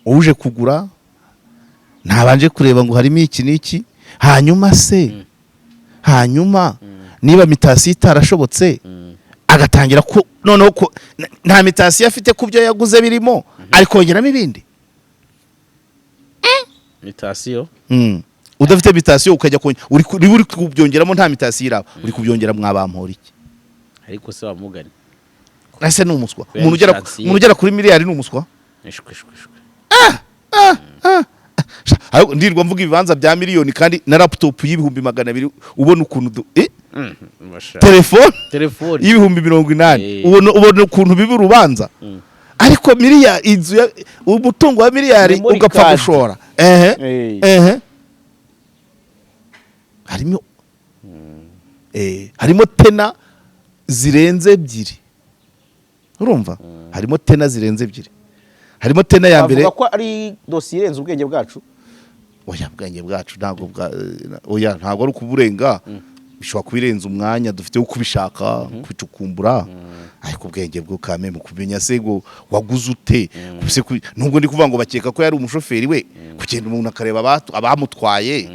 uje kugura ntabanje kureba ngo harimo iki n'iki hanyuma niba mitasi itarashobotse agatangira ko noneho ko nta mitasi afite ku byo yaguze birimo ariko kongeramo ibindi mitasiyo udafite mitasiyo ukajya uri kubyongeramo nta mitasiyo iraba uri kubyongera Bamporiki ariko se wamugani ese ni umuswa umuntu ugera kuri miliyari ni umuswa ndirwa mvuga ibibanza bya miliyoni kandi na laptop y'ibihumbi 200 ubona ukuntu telefone y'ibihumbi 80 ubona ukuntu bibi urubanza ariko miliyari inzu umutungo wa miliyari ugapfa gushora harimo tena zirenze ebyiri urumva harimo tena zirenze ebyiri harimo tena ya mbere bavuga ko ari dosiye irenze ubwenge bwacu ubwenge bwacu ntabwo ari ukuburenga bishobora kubirenza umwanya dufite wo kubishaka kubicukumbura ariko ubwenge bwo kame mu kumenya se ngo waguze ute nubwo ndi kuvuga ngo bakeka ko yari umushoferi we kugenda umuntu akareba abamutwaye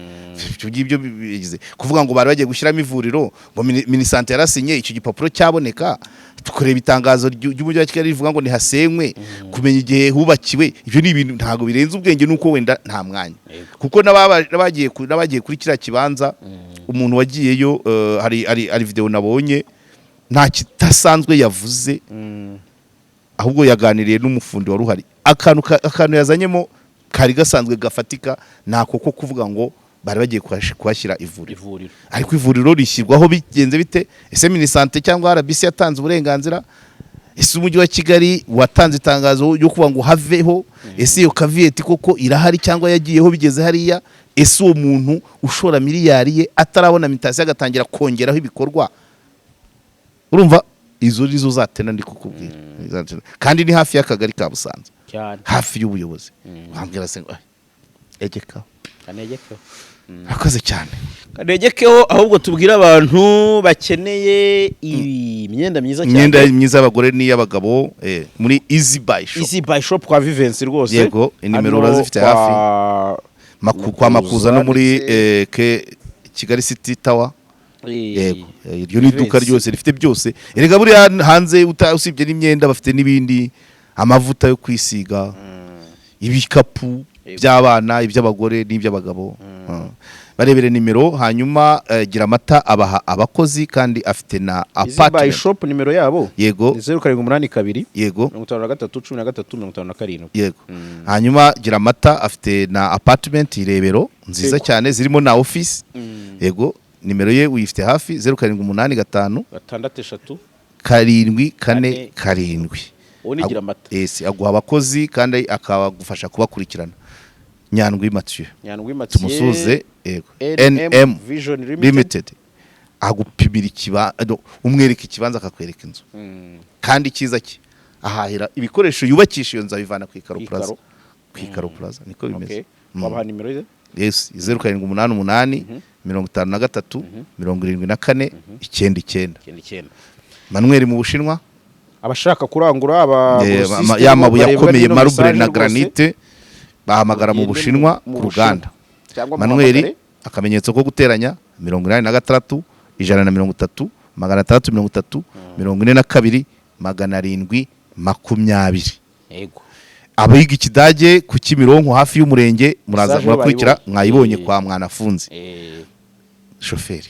ibyo bigize kuvuga ngo bari bagiye gushyiramo ivuriro ngo minisante yarasinye icyo gipapuro cyaboneka tukureba itangazo ry'umujyi wa Kigali rivuga ngo nihasenywe kumenya igihe hubakiwe ibyo ni ibintu ntago birenze ubwenge nuko wenda nta mwanya kuko nabagiye kuri kiriya kibanza umuntu wagiyeyo hari video nabonye nta kitasanzwe yavuze ahubwo yaganiriye n'umufundi wari uhari akantu yazanyemo kari gasanzwe gafatika nako ko kuvuga ngo bari bagiye kuhashyira ivuriro ariko ivuriro rishyirwaho bigenze bite ese minisante cyangwa RBC yatanze uburenganzira ese umujyi wa Kigali watanze itangazo ryo kuvuga ngo haveho ese iyo kaviyeti koko irahari cyangwa yagiyeho bigeze hariya ese uwo muntu ushora miliyari ye atarabona mitasi agatangira kongeraho ibikorwa urumva izo rizo zatena ndi kukubwira kandi ni hafi y'akagari ka Busanza hafi y'ubuyobozi wambwira se egekaho kanegekaho akoze cyane kanegekeho ahubwo tubwira abantu bakeneye imyenda myiza cyane imyenda myiza y'abagore n'iy'abagabo muri Easy Buy Shop kwa Vivensi rwose yego inimero urazifite hafi kwa Makuza no muri Kigali City Tower yego iryo ni iduka ryose rifite byose erega buri hanze usibye n'imyenda bafite n'ibindi amavuta yo kwisiga ibikapu by'abana iby'abagore n'iby'abagabo barebere nimero hanyuma gira amata abaha abakozi kandi afite na apartment shop nimero yabo yego 0782 yego 531357 yego hanyuma gira amata afite na apartment irebero nziza cyane zirimo na office yego nimero ye uyifite hafi 0785 63 747 onigira amata aguha abakozi kandi akabagufasha kubakurikirana Nyandwi Mathieu tumusuze yego NM Vision Limited agupimira ikibanza umwereka ikibanza akakwereka inzu kandi kiza ki ahahira ibikoresho yubakisha iyo nzu abivana ku Ikaro Plaza niko bimeze wabaha nimero ye yes 0788 53 74 99 Manuel mu Bushinwa abashaka kurangura yamabuye akomeye marble na granite bahamagara mu Bushinwa ku ruganda Manuel akamenyetso ko guteranya 86 130 630 42 720 yego abiga ikidage ku Kimironko hafi y'umurenge muraza murakurikira mwayibonye kwa Mwanafunzi shoferi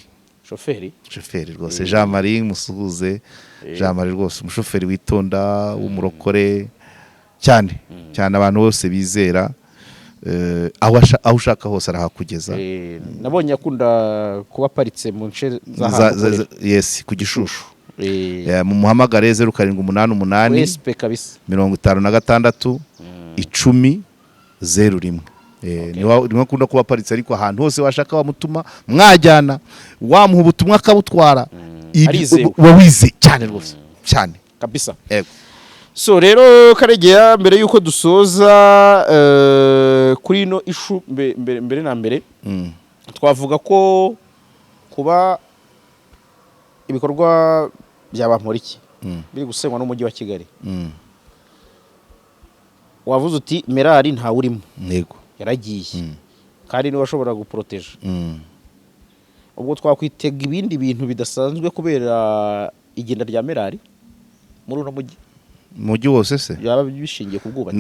rwose Jean Marie musuhuze Jean Marie rwose umushoferi witonda w'umurokore cyane abantu bose bizera aho ushaka hose arahakugeza nabonye akunda kuba paritse mu nce yes ku Gishushu mu muhamagare 0788 respect kabisa 56 10 01 niwe akunda kuba paritse ariko ahantu hose washaka wamutuma mwajyana wamuha ubutumwa akabutwara wawize cyane rwose cyane kabisa yego so rero Karegeya mbere yuko dusoza kuri ino ishu mbere na mbere twavuga ko kuba ibikorwa bya Bamporiki biri gusenywa n'umujyi wa Kigali wavuze uti Merari nta urimo yego yaragiye kandi niwe ashobora guproteja ubwo twakwitega ibindi bintu bidasanzwe kubera igenda rya Merari muri uno mujyi wose se yaba bishingiye ku bwubatsi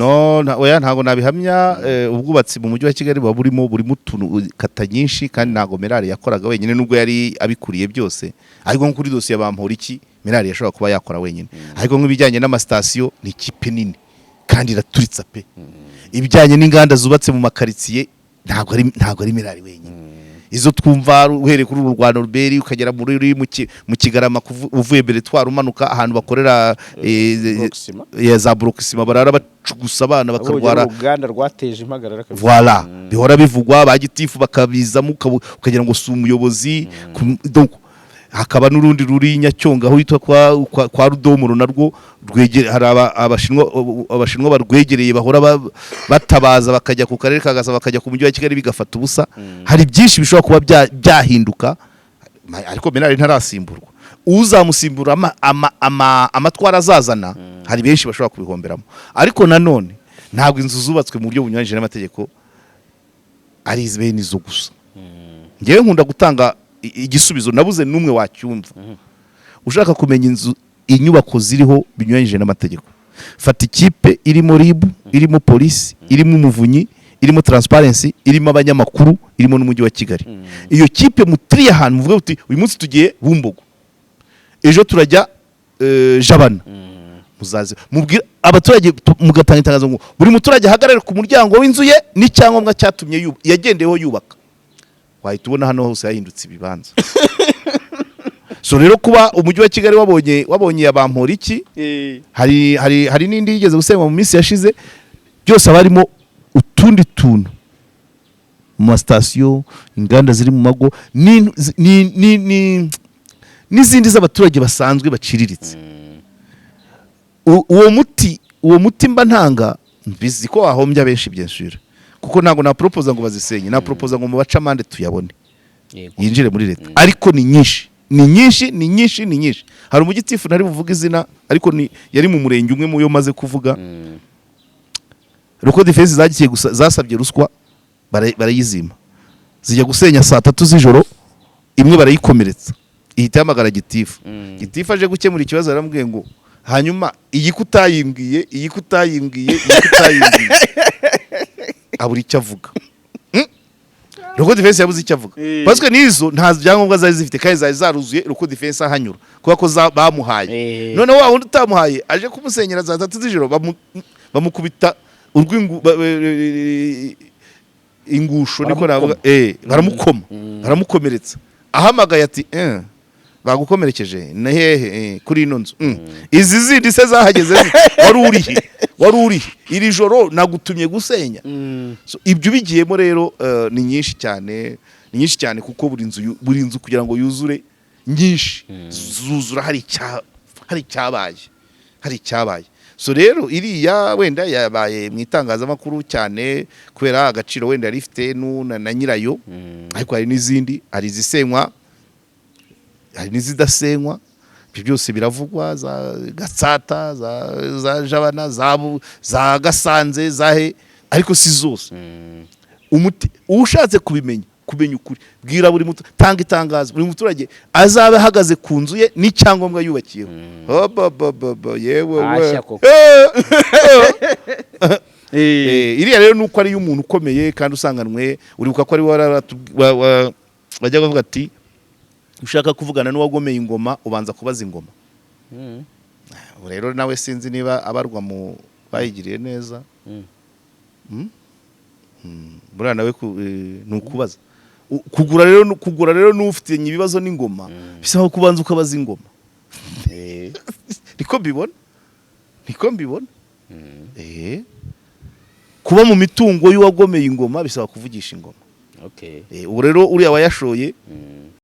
oya ntago nabihamya ubwubatsi mu mujyi wa Kigali burimo utuntu kata nyinshi kandi ntago Merari yakoraga wenyine nubwo yari abikuriye byose ariko kuri dosiye Bamporiki Merari yashobora kuba yakora wenyine ariko nk'ibijyanye n'amasitasiyo ni ikipe nini kandi iraturitsa pe ibijyanye n'inganda zubatse mu makaritsiye ntago ari Merari wenyine izo twumva uhereye kuri Rwanda Ruberi ukagera muri mu Kigarama uvuye Beretwari umanuka ahantu bakorera za Broxima barara bacugusa abana bakarwara uruganda rwateje impagarara voilà bihora bivugwa bagitifu bakabizamo ukagira ngo si umuyobozi donc hakaba n'urundi ruri Nyacyonga aho yitwa kwa Rudomoro narwo rwegere hari abashinwa barwegereye bahora batabaza bakajya ku karere kagasa bakajya ku mujyi wa Kigali bigafata ubusa hari byinshi bishobora kuba byahinduka ariko Merari ntarasimburwa uzamusimbura amatwara azazana hari benshi bashobora kubihomberamo ariko nanone ntabwo inzu zubatswe mu buryo bunyuranyije n'amategeko ari izibeni zo gusa ngewe nkunda gutanga igisubizo nabuze numwe wacyumva ushaka kumenya inzu inyubako ziriho binyuranyije n'amategeko fata ikipe irimo RIB irimo polisi irimo umuvunyi irimo transparency irimo abanyamakuru irimo n'umujyi wa Kigali iyo kipe mutiriye ahantu muvuga uti uyu munsi tugiye Bumbogo ejo turajya Jabana muzaze mubwira abaturage mugatanga itangazo ngo buri muturage ahagarare ku muryango w'inzu ye n'icyangombwa cyatumye yagendeyeho yubaka. Wahita ubona hano hose yahindutse ibibanza. So rero kuba umujyi wa Kigali wabonye abamporiki hari n'indi yigeze gusenywa mu minsi yashize, byose abarimo utundi tuntu mu masitasiyo, inganda ziri mu mago n'izindi z'abaturage basanzwe baciriritse. uwo muti mba ntanga bizi ko wahombya benshi byinshira, kuko ntago na proposa ngo bazisenye, na proposa ngo mu bacamande tuyabone yinjire muri leta. Ariko ni nyinshi. Hari umugitifu ntari buvuga izina, ariko yari mu murenge umwe mu yo maze kuvuga. Roko defense zagiye zasabye ruswa barayizima, zijya gusenya saa 3 z'ijoro, imwe barayikomeretsa, ihita yamagara gitifu. Gitifu aje gukemura ikibazo aramubwiye ngo hanyuma iyi kutayimbwiye abura icyo avuga. Roko defense yabuze icyo avuga, parce que nizo nta byangombwa zari zifite kandi zari zaruzuye. Roko defense ahanyura kuko ko bamuhaye, none wa wundi utamuhaye aje kumusenyera za 3 z'ijoro, bamukubita ingusho niko navuga, baramukomeretsa. Ahamagaye ati bagukomerekeje na hehe kuri ino nzu. Izi zindi se zahageze wari urihe iri joro nagutumye gusenya. So ibyo bigiyemo rero ni nyinshi cyane kuko buri nzu kugira ngo yuzure nyinshi zuzura hari icyabaye. So rero iriya wenda yabaye mu itangazamakuru cyane kubera agaciro wenda rifite na nyirayo, ariko hari n'izindi, hari izisenywa hari n'izidasenywa. Ibyo byose biravugwa, za Gatsata, za Jabana, za Gasanze, zahe, ariko si zose. Ushatse kumenya ukuri, bwira buri tanga itangazo, buri muturage azabe ahagaze ku nzu ye n'icyangombwa yubakiyeho. Yewe iriya rero nuko ari umuntu ukomeye kandi usanganwe. Uribuka ko ari bajya bavuga ati ushaka kuvugana n'uwagomeye ingoma ubanza kubaza ingoma. Rero nawe sinzi niba abarwa mu bayigiriye neza. Buriya nawe nukubaza kugura rero n'ufite ibibazo n'ingoma, bisaba kubanza ukabaza ingoma. Niko mbibona. Kuba mu mitungo y'uwagomeye ingoma bisaba kuvugisha ingoma. Ubu rero uriya wayashoye